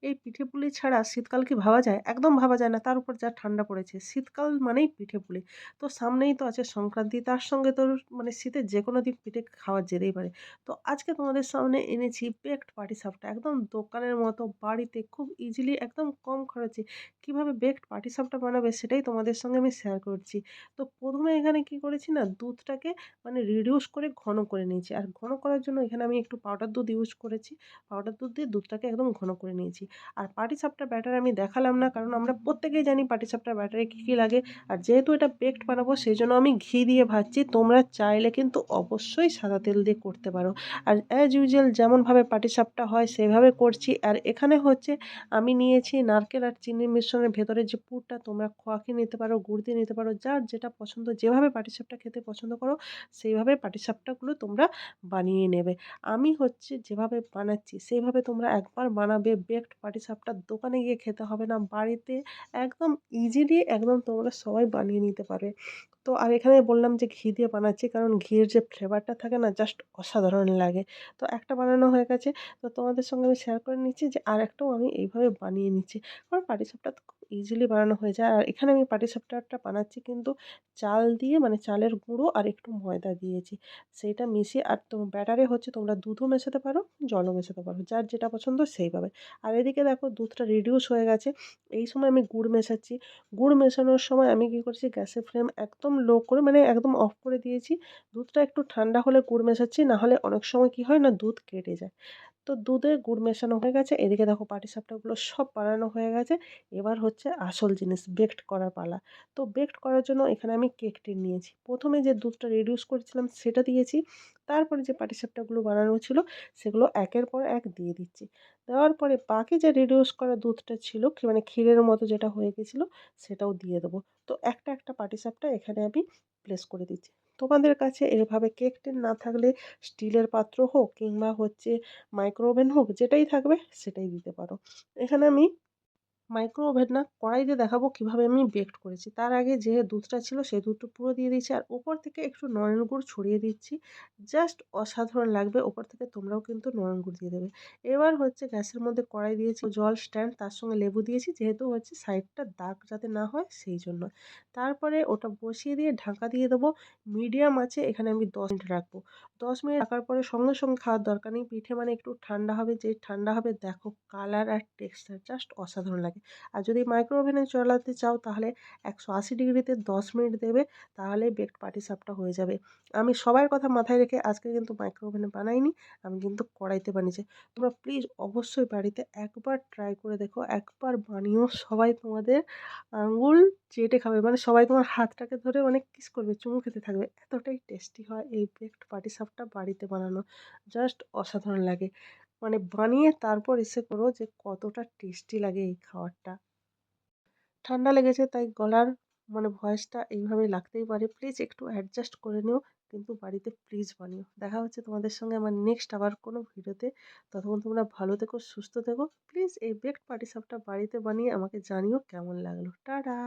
এই পিঠে পুলি ছাড়া শীতকাল কি ভাবা যায়? একদম ভাবা যায় না। তার উপর যা ঠান্ডা পড়েছে। শীতকাল মানেই পিঠে পুলি। তো সামনেই তো আছে সংক্রান্তি। তার সঙ্গে তো মানে শীতের যেকোনো দিন পিঠে খাওয়া যেতেই পারে। তো আজকে তোমাদের সামনে এনেছি বেকড পাটিসাপটা। একদম দোকানের মতো বাড়িতে খুব ইজিলি একদম কম খরচে কিভাবে বেকড পাটিসাপটা বানাবে সেটাই তোমাদের সঙ্গে আমি শেয়ার করছি। তো ১ম এ এখানে কি করেছি না দুধটাকে মানে রিডিউস করে ঘন করে নিয়েছি। আর ঘন করার জন্য এখানে আমি একটু পাউডার দুধ ইউজ করেছি। পাউডার দুধ দিয়ে দুধটাকে একদম ঘন করে নিয়েছি। আর পাটিসাপটার ব্যাটার আমি দেখালাম না কারণ আমরা প্রত্যেকেই জানি পাটিসাপটার ব্যাটারে কী লাগে। আর যেহেতু এটা বেকড বানাবো সেজন্য আমি ঘি দিয়ে ভাজছি। তোমরা চাইলে কিন্তু অবশ্যই সাদা তেল দিয়ে করতে পারো। আর অ্যাজ ইউজুয়াল যেমনভাবে পাটিসাপটা হয় সেভাবে করছি। আর এখানে হচ্ছে আমি নিয়েছি নারকেল আর চিনির মিশ্রণের ভেতরে যে পুরটা তোমরা খোয়া ক্ষীর নিতে পারো, গুড় দিয়ে নিতে পারো। যার যেটা পছন্দ যেভাবে পাটিসাপটা খেতে পছন্দ করো সেইভাবে পাটিসাপটাগুলো তোমরা বানিয়ে নেবে। আমি হচ্ছে যেভাবে বানাচ্ছি সেইভাবে তোমরা একবার বানাবে বেকড পাটিসাপটা দোকানে গিয়ে খেতে হবে না। বাড়িতে একদম ইজিলি একদম তোমরা সবাই বানিয়ে নিতে পারবে। তো আর এখানে বললাম যে ঘি দিয়ে বানাচ্ছি কারণ ঘিয়ের যে ফ্লেভারটা থাকে না জাস্ট অসাধারণ লাগে। তো একটা বানানো হয়ে গেছে। তো তোমাদের সঙ্গে আমি শেয়ার করে নিচ্ছি যে আরেকটাও আমি এইভাবে বানিয়ে নিচ্ছি। কারণ পাটিসাপটা তো খুব ইজিলি বানানো হয়ে যায়। আর এখানে আমি পাটিসাপটাটা বানাচ্ছি কিন্তু চাল দিয়ে মানে চালের গুঁড়ো আর একটু ময়দা দিয়েছি। সেইটা মিশিয়ে আর ব্যাটারে হচ্ছে তোমরা দুধও মেশাতে পারো, জলও মেশাতে পারো। যার যেটা পছন্দ সেইভাবে। আর এদিকে দেখো দুধটা রিডিউস হয়ে গেছে। এই সময় আমি গুড় মেশাচ্ছি। গুড় মেশানোর সময় আমি কি করছি গ্যাসের ফ্লেম একদম লো করে মানে একদম অফ করে দিয়েছি। দুধটা একটু ঠান্ডা হলে গুড় মেশাচ্ছি। না হলে অনেক সময় কি হয় না দুধ কেটে যায়। তো দুধে গুড় মেশানো হয়ে গেছে। এদিকে দেখো পাটিসাপটাগুলো সব বানানো হয়ে গেছে। এবার হচ্ছে আসল জিনিস বেকড করার পালা। তো বেকড করার জন্য এখানে আমি কেক টিন নিয়েছি। ১ম এ যে দুধটা রিডিউস করেছিলাম সেটা দিয়েছি। তারপরে যে পাটিসাপটাগুলো বানানো ছিল সেগুলো একের পর এক দিয়ে দিচ্ছি। দেওয়ার পরে বাকি যে রিডিউস করা দুধটা ছিল মানে ক্ষীরের মতো যেটা হয়ে গেছিলো সেটাও দিয়ে দেবো। তো একটা, একটা পাটিসাপটা এখানে আমি প্লেস করে দিচ্ছি। তোমাদের কাছে এভাবে কেক টিন না থাকলে স্টিলের পাত্র হোক কিংবা হচ্ছে মাইক্রো ওভেন হোক যেটাই থাকবে সেটাই দিতে পারো। এখানে আমি মাইক্রো ওভেন না কড়াইতে দেখাবো কিভাবে আমি বেকড করেছি। তার আগে যে দুধটা ছিল সেই দুধটা পুরো দিয়ে দিচ্ছি আর উপর থেকে একটু নলেন গুড় ছড়িয়ে দিচ্ছি। জাস্ট অসাধারণ লাগবে। ওপর থেকে তোমরাও কিন্তু নলেন গুড় দিয়ে দেবে। এবার হচ্ছে গ্যাসের মধ্যে কড়াই দিয়েছি, জল স্ট্যান্ড তার সঙ্গে লেবু দিয়েছি যেহেতু হচ্ছে সাইডটা দাগ যাতে না হয় সেই জন্য। তারপরে ওটা বসিয়ে দিয়ে ঢাকা দিয়ে দেবো। মিডিয়াম আঁচে এখানে আমি ১০ মিনিট রাখবো। ১০ মিনিট রাখার পরে সঙ্গে, সঙ্গে খাওয়ার দরকার নেই। পিঠে মানে একটু ঠান্ডা হবে, যেই ঠান্ডা হবে দেখো কালার আর টেক্সচার জাস্ট অসাধারণ লাগে। আর যদি মাইক্রো ওভেনে চলাতে চাও তাহলে ১৮০ ডিগ্রিতে ১০ মিনিট দেবে তাহলেই বেকড পাটিসাপটা হয়ে যাবে। আমি সবার কথা মাথায় রেখে আজকে কিন্তু মাইক্রো ওভেনে বানাইনি, আমি কিন্তু কড়াইতে বানিয়েছি। তোমরা প্লিজ অবশ্যই বাড়িতে একবার ট্রাই করে দেখো, একবার বানিও সবাই তোমাদের আঙ্গুল চেটে খাবে। মানে সবাই তোমার হাতটাকে ধরে মানে কিস করবে, চুমু খেতে থাকবে। এতটাই টেস্টি হয় এই বেকড পাটিসাপটা বাড়িতে বানানো। জাস্ট অসাধারণ লাগে। মানে বানিয়ে তারপর এসে করো যে কতটা টেস্টি লাগে এই খাবারটা। ঠান্ডা লেগেছে তাই গলার মানে ভয়েসটা এইভাবে লাগতেই পারে। প্লিজ একটু অ্যাডজাস্ট করে নিও। কিন্তু বাড়িতে প্লিজ বানিও। দেখা হচ্ছে তোমাদের সঙ্গে আমার নেক্সট আবার কোনো ভিডিওতে। ততক্ষণ তোমরা ভালো থেকো, সুস্থ থেকো। প্লিজ এই বেকড পাটিসাপটা বাড়িতে বানিয়ে আমাকে জানিও কেমন লাগলো। টাটা!